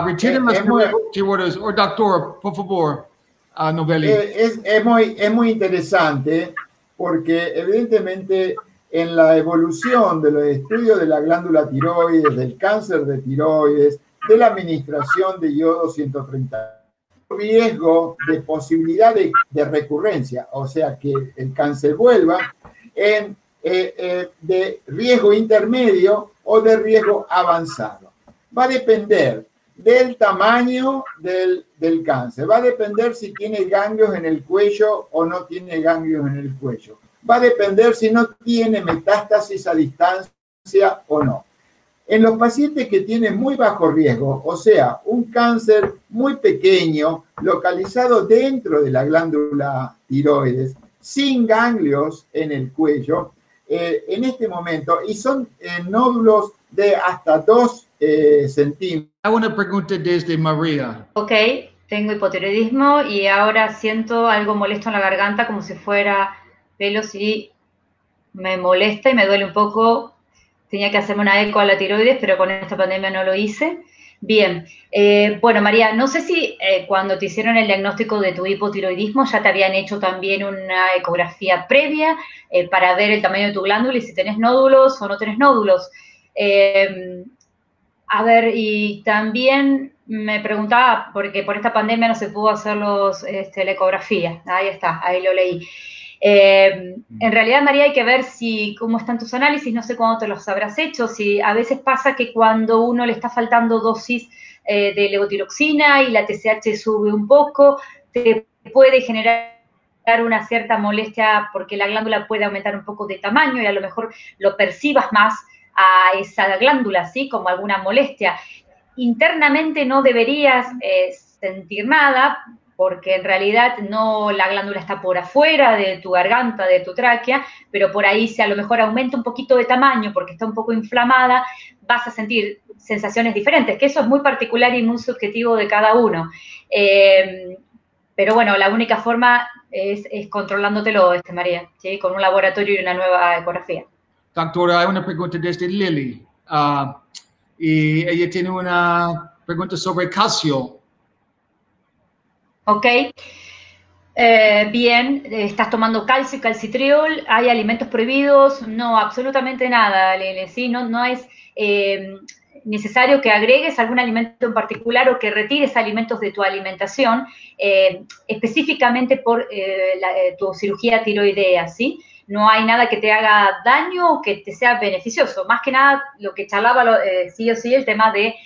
Retiren las preguntas, doctor, por favor. Novelli? Es muy interesante porque evidentemente en la evolución de los estudios de la glándula tiroides, del cáncer de tiroides, de la administración de iodo 130, riesgo de posibilidad de recurrencia, o sea, que el cáncer vuelva, de riesgo intermedio o de riesgo avanzado. Va a depender del tamaño del cáncer, va a depender si tiene ganglios en el cuello o no tiene ganglios en el cuello, va a depender si no tiene metástasis a distancia o no. En los pacientes que tienen muy bajo riesgo, o sea, un cáncer muy pequeño, localizado dentro de la glándula tiroides, sin ganglios en el cuello, en este momento, y son nódulos de hasta 2 centímetros. Hay una pregunta desde María. Ok, tengo hipotiroidismo y ahora siento algo molesto en la garganta, como si fuera pelos, y me molesta y me duele un poco. Tenía que hacerme una eco a la tiroides, pero con esta pandemia no lo hice. Bien, bueno, María, no sé si cuando te hicieron el diagnóstico de tu hipotiroidismo ya te habían hecho también una ecografía previa para ver el tamaño de tu glándula y si tenés nódulos o no tenés nódulos. A ver, y también me preguntaba, porque por esta pandemia no se pudo hacer la ecografía. Ahí está, ahí lo leí. En realidad, María, hay que ver cómo están tus análisis, no sé cuándo te los habrás hecho, si a veces pasa que cuando uno le está faltando dosis de levotiroxina y la TSH sube un poco, te puede generar una cierta molestia porque la glándula puede aumentar un poco de tamaño y a lo mejor lo percibas más a esa glándula, ¿sí? Como alguna molestia. Internamente no deberías sentir nada, porque en realidad la glándula está por afuera de tu garganta, de tu tráquea, pero por ahí si a lo mejor aumenta un poquito de tamaño porque está un poco inflamada, vas a sentir sensaciones diferentes, que eso es muy particular y muy subjetivo de cada uno. Pero bueno, la única forma es controlándotelo, María, ¿sí? Con un laboratorio y una nueva ecografía. Doctora, hay una pregunta desde Lily. Y ella tiene una pregunta sobre calcio. Ok. Bien, ¿estás tomando calcio y calcitriol? ¿Hay alimentos prohibidos? No, absolutamente nada, Lele, ¿sí? No es necesario que agregues algún alimento en particular o que retires alimentos de tu alimentación, específicamente por tu cirugía tiroidea, ¿sí? No hay nada que te haga daño o que te sea beneficioso. Más que nada, lo que charlaba sí o sí, el tema de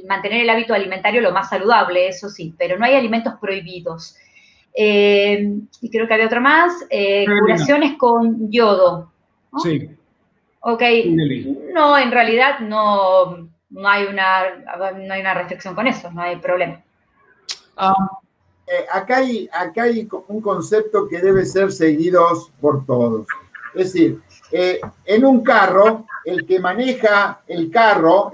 mantener el hábito alimentario lo más saludable, eso sí, pero no hay alimentos prohibidos. Y creo que había otra más, curaciones con yodo, ¿no? Sí. Ok, no, en realidad no hay una restricción con eso, no hay problema. Acá hay un concepto que debe ser seguido por todos. Es decir, en un carro, el que maneja el carro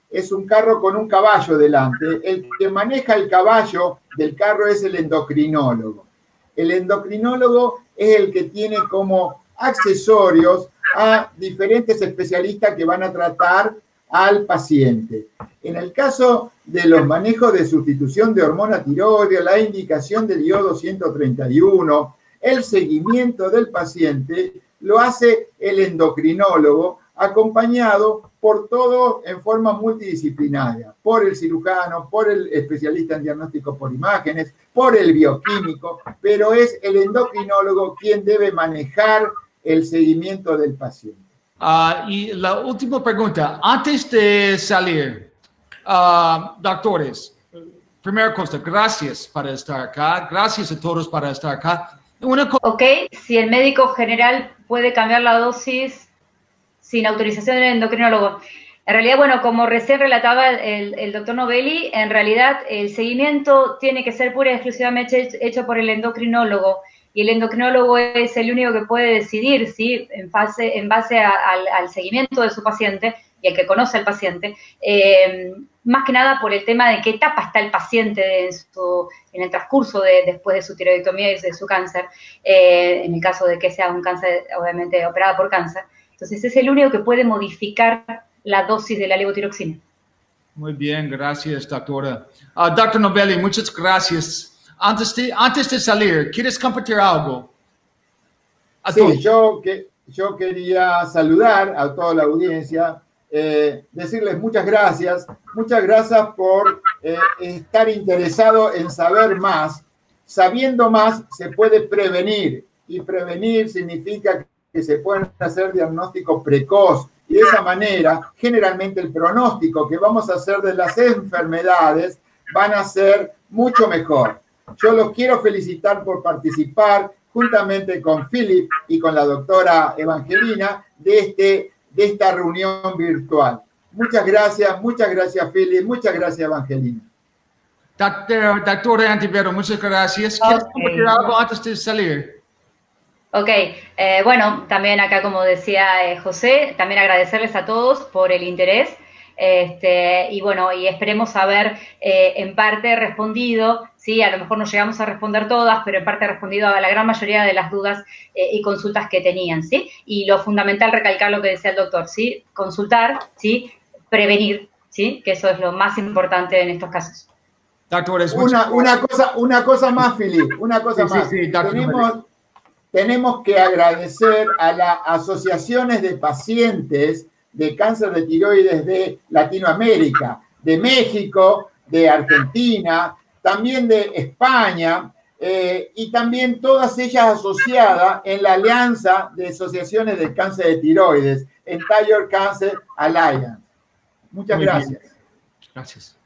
es un carro con un caballo delante. El que maneja el caballo del carro es el endocrinólogo. El endocrinólogo es el que tiene como accesorios a diferentes especialistas que van a tratar al paciente. En el caso de los manejos de sustitución de hormona tiroidea, la indicación del iodo 131, el seguimiento del paciente lo hace el endocrinólogo, acompañado por todo en forma multidisciplinaria, por el cirujano, por el especialista en diagnóstico por imágenes, por el bioquímico, pero es el endocrinólogo quien debe manejar el seguimiento del paciente. Y la última pregunta, antes de salir, doctores, primera cosa, gracias por estar acá, gracias a todos por estar acá. Ok, si el médico general puede cambiar la dosis sin autorización del endocrinólogo. En realidad, bueno, como recién relataba el doctor Novelli, en realidad el seguimiento tiene que ser pura y exclusivamente hecho por el endocrinólogo. Y el endocrinólogo es el único que puede decidir, ¿sí? En base al seguimiento de su paciente y el que conoce al paciente, más que nada por el tema de qué etapa está el paciente en el transcurso después de su tiroidectomía y de su cáncer, en el caso de que sea un cáncer, obviamente, operado por cáncer. Entonces, es el único que puede modificar la dosis de la levotiroxina. Muy bien, gracias, doctora. Doctor Novelli, muchas gracias. Antes de salir, ¿quieres compartir algo? Sí, yo quería saludar a toda la audiencia, decirles muchas gracias por estar interesado en saber más. Sabiendo más se puede prevenir, y prevenir significa que se pueden hacer diagnósticos precoz, y de esa manera generalmente el pronóstico que vamos a hacer de las enfermedades van a ser mucho mejor. Yo los quiero felicitar por participar juntamente con Philip y con la doctora Evangelina de esta reunión virtual. Muchas gracias Philip, muchas gracias Evangelina. Doctora Antivero, muchas gracias. ¿Quieres compartir algo antes de salir? Ok, bueno, también acá, como decía José, también agradecerles a todos por el interés. Y bueno, y esperemos haber en parte respondido, ¿sí? A lo mejor no llegamos a responder todas, pero en parte respondido a la gran mayoría de las dudas y consultas que tenían, ¿sí? Y lo fundamental, recalcar lo que decía el doctor, ¿sí? Consultar, ¿sí? Prevenir, ¿sí? Que eso es lo más importante en estos casos. Doctores, una cosa más, Philip, una cosa más. Sí, tenemos que agradecer a las asociaciones de pacientes de cáncer de tiroides de Latinoamérica, de México, de Argentina, también de España, y también todas ellas asociadas en la Alianza de Asociaciones de Cáncer de Tiroides, en Thyroid Cancer Alliance. Muchas gracias. Gracias.